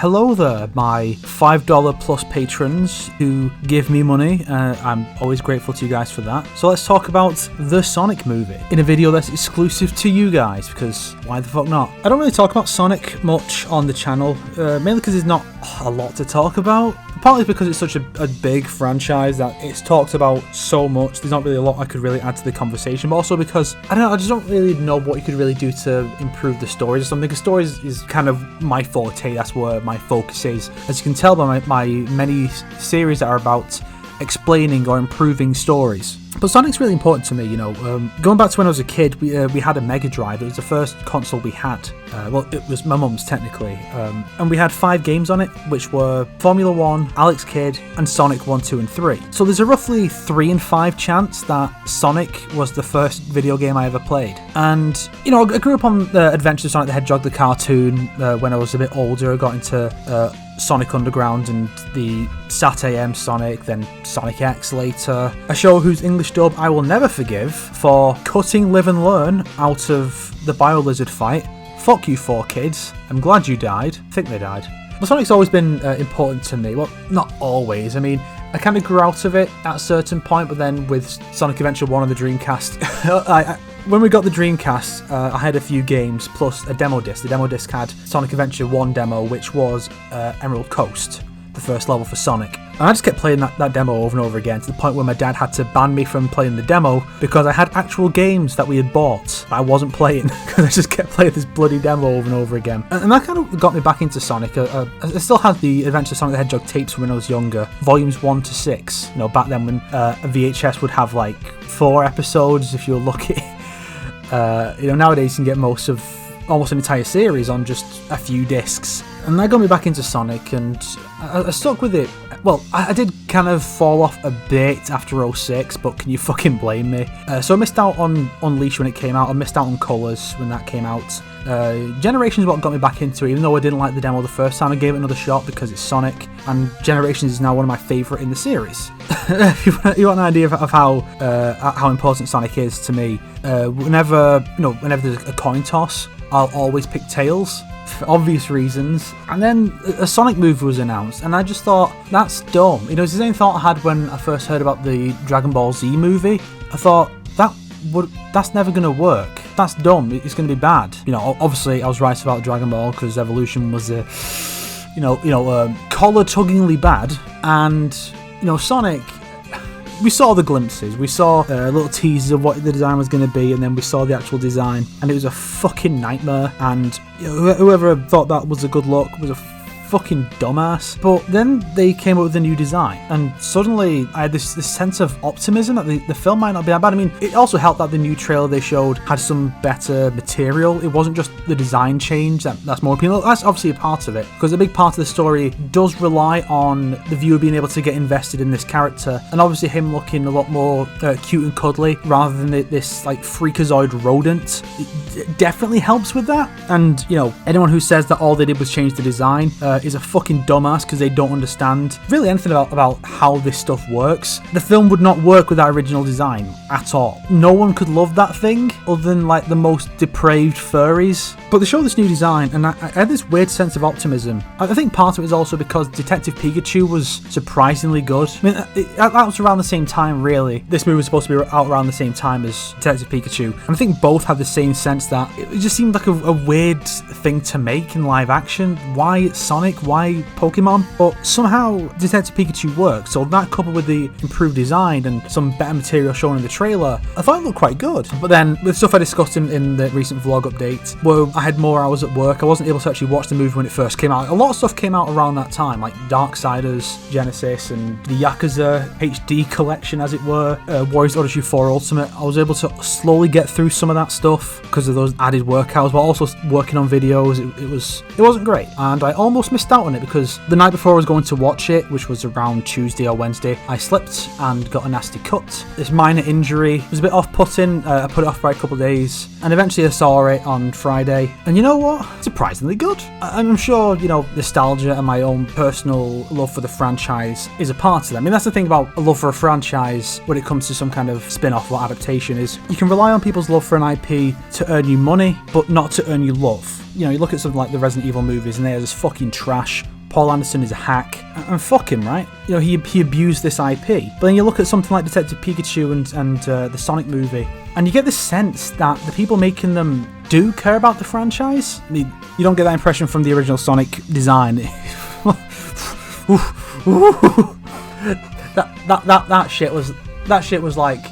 Hello there, my $5 plus patrons who give me money. I'm always grateful to you guys for that. So let's talk about the Sonic movie in a video that's exclusive to you guys, because why the fuck not? I don't really talk about Sonic much on the channel, mainly because there's not a lot to talk about. Partly because it's such a big franchise that it's talked about so much, there's not really a lot I could really add to the conversation, but also because, I don't know, I just don't really know what you could really do to improve the stories or something, because stories is kind of my forte, that's where my focus is. As you can tell by my many series that are about explaining or improving stories. But Sonic's really important to me, you know. Going back to when I was a kid, we had a Mega Drive. It was the first console we had. Well, it was my mum's technically. And we had 5 games on it, which were Formula 1, Alex Kidd, and Sonic 1, 2, and 3. So there's a roughly 3 in 5 chance that Sonic was the first video game I ever played. And, you know, I grew up on the Adventures of Sonic the Hedgehog, the cartoon, when I was a bit older. I got into Sonic Underground and the Sat AM Sonic, then Sonic X later. A show whose English dub I will never forgive for cutting Live and Learn out of the Bio-Lizard fight. Fuck you 4 kids. I'm glad you died. I think they died. But Sonic's always been important to me. Well, not always. I mean, I kind of grew out of it at a certain point, but then with Sonic Adventure 1 on the Dreamcast, when we got the Dreamcast, I had a few games plus a demo disc. The demo disc had Sonic Adventure 1 demo, which was Emerald Coast, the first level for Sonic. And I just kept playing that demo over and over again, to the point where my dad had to ban me from playing the demo because I had actual games that we had bought that I wasn't playing, because I just kept playing this bloody demo over and over again. And that kind of got me back into Sonic. I still had the Adventure of Sonic the Hedgehog tapes from when I was younger, volumes 1 to 6. You know, back then when a VHS would have like 4 episodes if you were lucky. You know, nowadays you can get almost an entire series on just a few discs. And that got me back into Sonic, and I stuck with it. Well, I did kind of fall off a bit after 06, but can you fucking blame me? So I missed out on Unleash when it came out, I missed out on Colours when that came out. Generations is what got me back into it, even though I didn't like the demo the first time. I gave it another shot because it's Sonic, and Generations is now one of my favourite in the series. If you want an idea of how important Sonic is to me, whenever there's a coin toss, I'll always pick Tails, for obvious reasons. And then a Sonic movie was announced, and I just thought, that's dumb. You know, it's the same thought I had when I first heard about the Dragon Ball Z movie. I thought, that's never going to work. That's dumb. It's going to be bad. You know, obviously I was right about Dragon Ball, because Evolution was collar-tuggingly bad. And, you know, Sonic, we saw the glimpses, we saw little teasers of what the design was going to be, and then we saw the actual design, and it was a fucking nightmare. And you know, whoever thought that was a good look was a fucking dumbass. But then they came up with a new design, and suddenly I had this sense of optimism that the film might not be that bad. I mean, it also helped that the new trailer they showed had some better material. It wasn't just the design change that's more appealing. That's obviously a part of it, because a big part of the story does rely on the viewer being able to get invested in this character, and obviously him looking a lot more cute and cuddly rather than this like freakazoid rodent. It definitely helps with that. And you know, anyone who says that all they did was change the design is a fucking dumbass, because they don't understand really anything about how this stuff works. The film would not work with that original design at all. No one could love that thing other than like the most depraved furries. But they showed this new design, and I had this weird sense of optimism. I think part of it is also because Detective Pikachu was surprisingly good. I mean, that was around the same time, really. This movie was supposed to be out around the same time as Detective Pikachu, and I think both had the same sense that it just seemed like a weird thing to make in live action. Why Sonic? Why Pokemon? But somehow Detective Pikachu worked, so that coupled with the improved design and some better material shown in the trailer, I thought it looked quite good. But then, with stuff I discussed in the recent vlog update, where I had more hours at work, I wasn't able to actually watch the movie when it first came out. A lot of stuff came out around that time, like Darksiders, Genesis, and the Yakuza HD collection, as it were, Warriors Odyssey 4 Ultimate. I was able to slowly get through some of that stuff because of those added work hours, while also working on videos. It wasn't great, and I almost missed out on it because the night before I was going to watch it, which was around Tuesday or Wednesday, I slipped and got a nasty cut. This minor injury was a bit off-putting. I put it off for a couple of days, and eventually I saw it on Friday. And you know what? Surprisingly good. I'm sure, you know, nostalgia and my own personal love for the franchise is a part of that. I mean, that's the thing about a love for a franchise when it comes to some kind of spin-off or adaptation, is you can rely on people's love for an IP to earn you money, but not to earn you love. You know, you look at something like the Resident Evil movies and they're just fucking trash. Paul Anderson is a hack, and fuck him, right? You know, he abused this IP. But then you look at something like Detective Pikachu and the Sonic movie, and you get the sense that the people making them do care about the franchise. I mean, you don't get that impression from the original Sonic design. that shit was like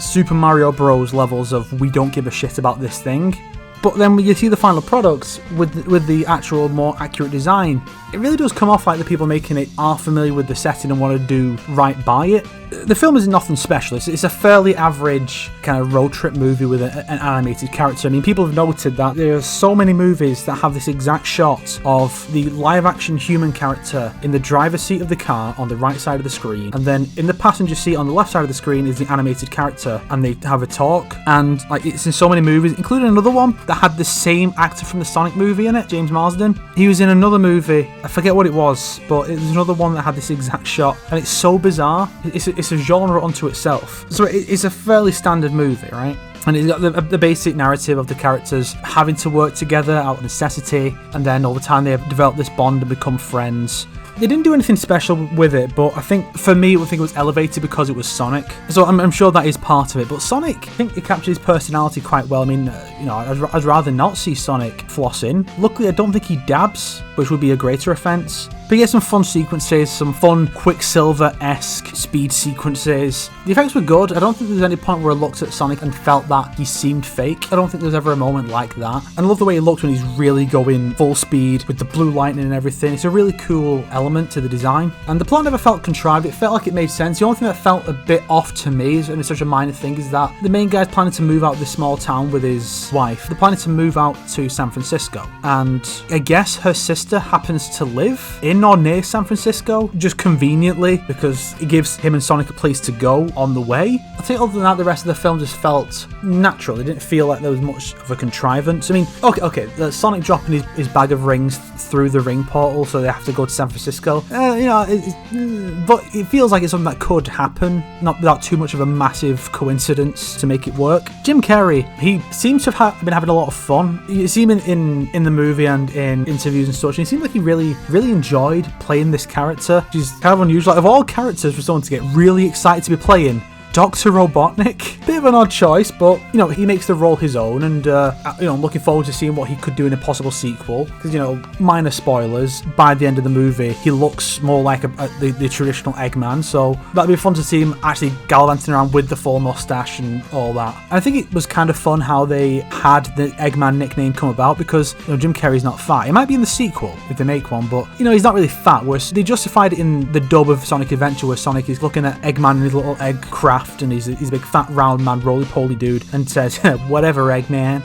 Super Mario Bros. Levels of we don't give a shit about this thing. But then when you see the final products with the actual more accurate design, it really does come off like the people making it are familiar with the setting and want to do right by it. The film is nothing special. It's a fairly average kind of road trip movie with an animated character. I mean, people have noted that there are so many movies that have this exact shot of the live-action human character in the driver's seat of the car on the right side of the screen, and then in the passenger seat on the left side of the screen is the animated character, and they have a talk. And like, it's in so many movies, including another one that had the same actor from the Sonic movie in it, James Marsden. He was in another movie, I forget what it was, but it was another one that had this exact shot, and it's so bizarre. It's a genre unto itself. So it's a fairly standard movie, right? And it's got the basic narrative of the characters having to work together out of necessity, and then over time they have developed this bond and become friends. They didn't do anything special with it, but I think for me, I think it was elevated because it was Sonic. So I'm sure that is part of it. But Sonic, I think it captures his personality quite well. I mean, you know, I'd rather not see Sonic flossing. Luckily, I don't think he dabs, which would be a greater offence. But he has some fun sequences, some fun Quicksilver-esque speed sequences. The effects were good. I don't think there's any point where I looked at Sonic and felt that he seemed fake. I don't think there's ever a moment like that. And I love the way he looked when he's really going full speed with the blue lightning and everything. It's a really cool element to the design. And the plot never felt contrived. It felt like it made sense. The only thing that felt a bit off to me, and it's such a minor thing, is that the main guy's planning to move out of this small town with his wife. They're planning to move out to San Francisco. And I guess her sister happens to live in or near San Francisco, just conveniently, because it gives him and Sonic a place to go on the way. I think other than that, the rest of the film just felt natural. It didn't feel like there was much of a contrivance. I mean, okay, Sonic dropping his bag of rings through the ring portal, so they have to go to San Francisco. You know, but it feels like it's something that could happen, not without too much of a massive coincidence to make it work. Jim Carrey, he seems to have been having a lot of fun. You see him in the movie and in interviews and such, and he seemed like he really enjoyed playing this character, which is kind of unusual. Like, of all characters for someone to get really excited to be playing, Dr. Robotnik. Bit of an odd choice, but, you know, he makes the role his own, and, you know, I'm looking forward to seeing what he could do in a possible sequel, because, you know, minor spoilers, by the end of the movie, he looks more like the traditional Eggman, so that'd be fun to see him actually gallivanting around with the full mustache and all that. And I think it was kind of fun how they had the Eggman nickname come about, because, you know, Jim Carrey's not fat. He might be in the sequel, if they make one, but, you know, he's not really fat, whereas they justified it in the dub of Sonic Adventure, where Sonic is looking at Eggman in his little egg craft, and he's a big fat round man, roly-poly dude, and says, whatever, Eggman.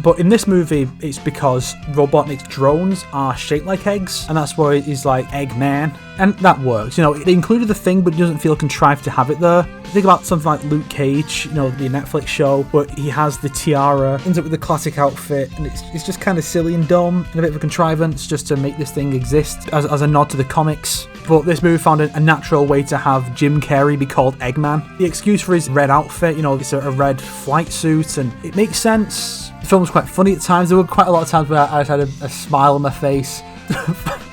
But in this movie, it's because Robotnik's drones are shaped like eggs, and that's why he's like Eggman, and that works. You know, they included the thing, but it doesn't feel contrived to have it there. Think about something like Luke Cage, you know, the Netflix show, where he has the tiara, ends up with the classic outfit, and it's just kind of silly and dumb, and a bit of a contrivance just to make this thing exist as a nod to the comics. But this movie found a natural way to have Jim Carrey be called Eggman. The excuse for his red outfit, you know, it's a red flight suit, and it makes sense. The film was quite funny at times. There were quite a lot of times where I just had a smile on my face.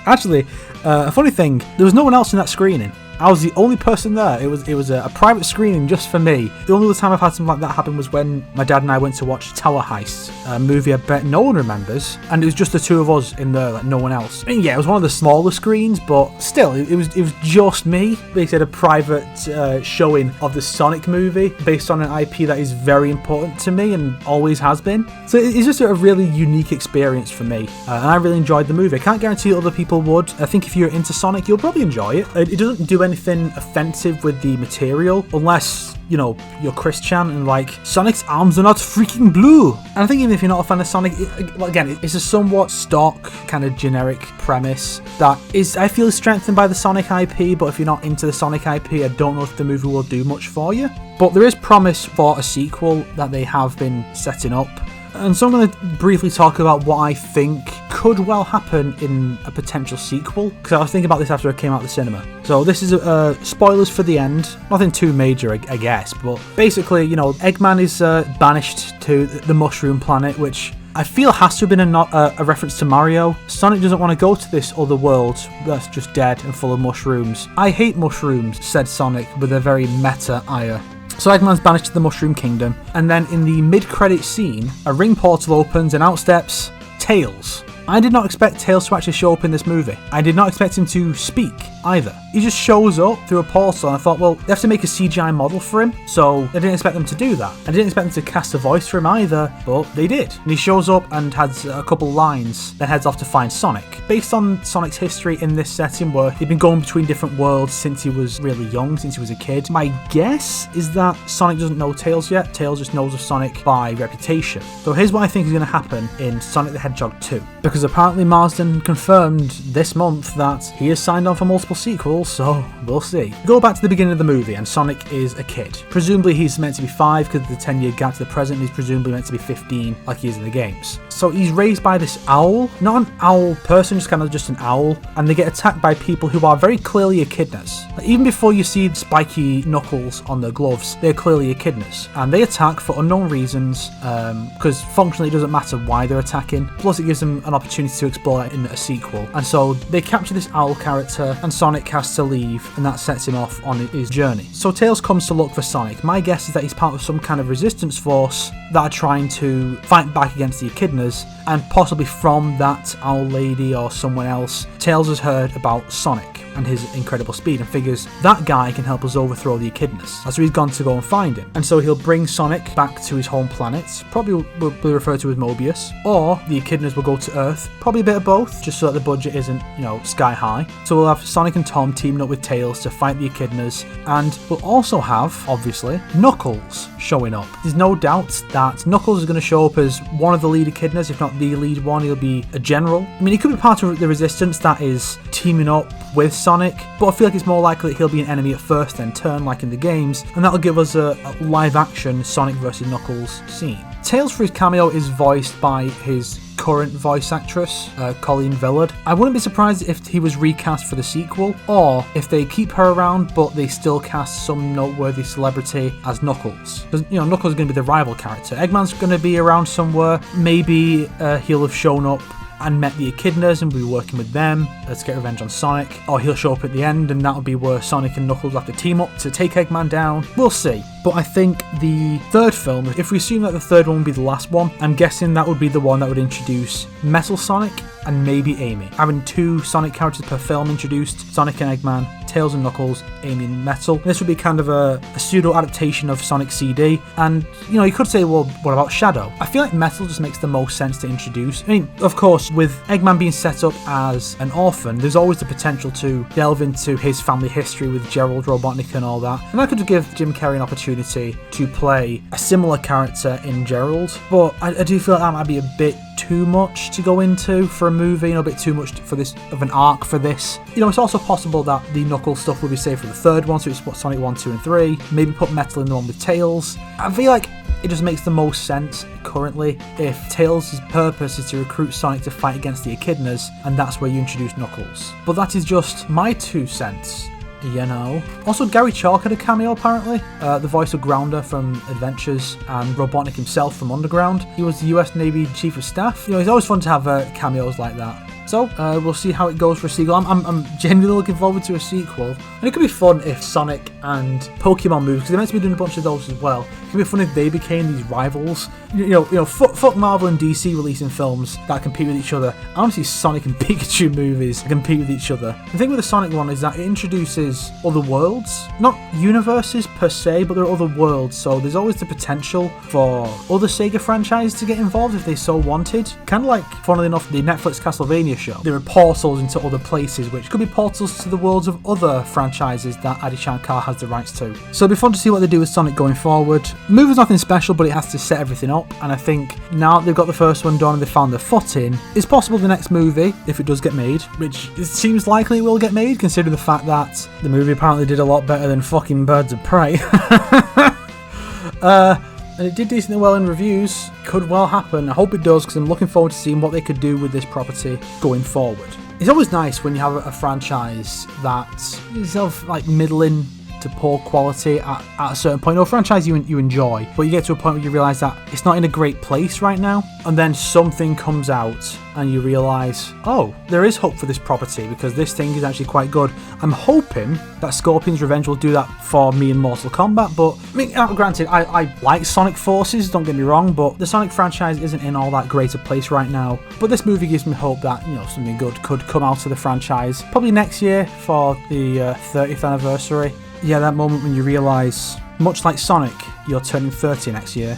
Actually, a funny thing, there was no one else in that screening. I was the only person there. It was a private screening just for me. The only other time I've had something like that happen was when my dad and I went to watch Tower Heist, a movie I bet no one remembers, and it was just the two of us in there, like no one else. I mean, yeah, it was one of the smaller screens, but still, it was just me. They said a private showing of the Sonic movie based on an IP that is very important to me and always has been. So it's just a really unique experience for me, and I really enjoyed the movie. I can't guarantee other people would. I think if you're into Sonic, you'll probably enjoy it. It doesn't do anything offensive with the material, unless, you know, you're Christian and like, Sonic's arms are not freaking blue. And I think even if you're not a fan of Sonic, again, it's a somewhat stock, kind of generic premise that is, I feel, strengthened by the Sonic IP, but if you're not into the Sonic IP, I don't know if the movie will do much for you. But there is promise for a sequel that they have been setting up. And so I'm going to briefly talk about what I think could well happen in a potential sequel, because I was thinking about this after I came out of the cinema. So this is spoilers for the end. Nothing too major, I guess, but basically, you know, Eggman is banished to the Mushroom Planet, which I feel has to have been a reference to Mario. Sonic doesn't want to go to this other world that's just dead and full of mushrooms. I hate mushrooms, said Sonic with a very meta ire. So Eggman's banished to the Mushroom Kingdom, and then in the mid-credit scene, a ring portal opens and out steps Tails. I did not expect Tails to actually show up in this movie. I did not expect him to speak either. He just shows up through a portal, and I thought, well, they have to make a CGI model for him, so I didn't expect them to do that. I didn't expect them to cast a voice for him either, but they did. And he shows up and has a couple lines, then heads off to find Sonic. Based on Sonic's history in this setting, where he'd been going between different worlds since he was really young, since he was a kid, my guess is that Sonic doesn't know Tails yet. Tails just knows of Sonic by reputation. So here's what I think is going to happen in Sonic the Hedgehog 2. Because apparently Marsden confirmed this month that he has signed on for multiple sequels, so we'll see. Go back to the beginning of the movie and Sonic is a kid. Presumably he's meant to be 5 because of the 10-year gap to the present, he's presumably meant to be 15 like he is in the games. So he's raised by this owl, not an owl person, just an owl, and they get attacked by people who are very clearly echidnas. Like, even before you see spiky knuckles on their gloves, they're clearly echidnas. And they attack for unknown reasons, because functionally it doesn't matter why they're attacking, plus it gives them an opportunity to explore it in a sequel. And so they capture this owl character and Sonic has to leave, and that sets him off on his journey. So Tails comes to look for Sonic. My guess is that he's part of some kind of resistance force that are trying to fight back against the echidnas, and possibly from that owl lady or someone else, Tails has heard about Sonic and his incredible speed and figures that guy can help us overthrow the echidnas. That's where he's gone to go and find him. And so he'll bring Sonic back to his home planet, probably will be referred to as Mobius, or the echidnas will go to Earth, probably a bit of both, just so that the budget isn't, sky high. So we'll have Sonic and Tom teaming up with Tails to fight the echidnas, and we'll also have, obviously, Knuckles showing up. There's no doubt that Knuckles is going to show up as one of the lead echidnas, if not the lead one. He'll be a general. I mean, he could be part of the resistance that is teaming up with Sonic, but I feel like it's more likely that he'll be an enemy at first, then turn like in the games, and that'll give us a live-action Sonic vs Knuckles scene. Tails for his cameo is voiced by his current voice actress, Colleen Villard. I wouldn't be surprised if he was recast for the sequel, or if they keep her around but they still cast some noteworthy celebrity as Knuckles. Because, Knuckles is going to be the rival character. Eggman's going to be around somewhere. Maybe he'll have shown up and met the echidnas and we'll be working with them to get revenge on Sonic, or he'll show up at the end and that'll be where Sonic and Knuckles have to team up to take Eggman down. We'll see. But I think the third film, if we assume that the third one would be the last one, I'm guessing that would be the one that would introduce Metal Sonic and maybe Amy. Having 2 Sonic characters per film introduced, Sonic and Eggman, Tails and Knuckles, Amy and Metal. And this would be kind of a pseudo-adaptation of Sonic CD. And, you could say, well, what about Shadow? I feel like Metal just makes the most sense to introduce. I mean, of course, with Eggman being set up as an orphan, there's always the potential to delve into his family history with Gerald Robotnik and all that. And that could give Jim Carrey an opportunity to play a similar character in Gerald. But I do feel like that might be a bit too much to go into for a movie, a bit too much for this of an arc for this. It's also possible that the Knuckles stuff will be saved for the third one, so it's what Sonic 1, 2 and 3. Maybe put Metal in the one with Tails. I feel like it just makes the most sense currently if Tails' purpose is to recruit Sonic to fight against the echidnas, and that's where you introduce Knuckles. But that is just my 2 cents. Also, Gary Chalk had a cameo apparently, the voice of Grounder from Adventures, and Robotnik himself from Underground. He was the US Navy Chief of Staff. It's always fun to have cameos like that. So, we'll see how it goes for a sequel. I'm genuinely looking forward to a sequel. And it could be fun if Sonic and Pokemon movies, because they're meant to be doing a bunch of those as well. It could be fun if they became these rivals. Fuck Marvel and DC releasing films that compete with each other. I want to see Sonic and Pikachu movies that compete with each other. The thing with the Sonic one is that it introduces other worlds. Not universes per se, but there are other worlds. So there's always the potential for other Sega franchises to get involved if they so wanted. Kind of like, funnily enough, the Netflix Castlevania show. There are portals into other places, which could be portals to the worlds of other franchises that Adi Shankar has the rights to. So it'll be fun to see what they do with Sonic going forward. The movie's nothing special, but it has to set everything up, and I think now that they've got the first one done and they've found their footing, it's possible the next movie, if it does get made, which it seems likely it will get made, considering the fact that the movie apparently did a lot better than fucking Birds of Prey. And it did decently well in reviews. Could well happen. I hope it does, because I'm looking forward to seeing what they could do with this property going forward. It's always nice when you have a franchise that is of like middling to poor quality at a certain point, or a franchise you enjoy, but you get to a point where you realise that it's not in a great place right now, and then something comes out and you realise, oh, there is hope for this property because this thing is actually quite good. I'm hoping that Scorpion's Revenge will do that for me in Mortal Kombat, but I mean, granted, I like Sonic Forces, don't get me wrong, but the Sonic franchise isn't in all that great a place right now. But this movie gives me hope that, you know, something good could come out of the franchise, probably next year for the 30th anniversary. Yeah, that moment when you realise, much like Sonic, you're turning 30 next year.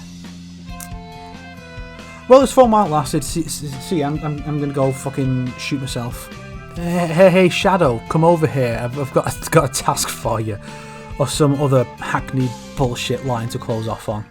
Well, this fun while it lasted. See, I'm gonna go fucking shoot myself. Hey, Shadow, come over here. I've got a task for you, or some other hackneyed bullshit line to close off on.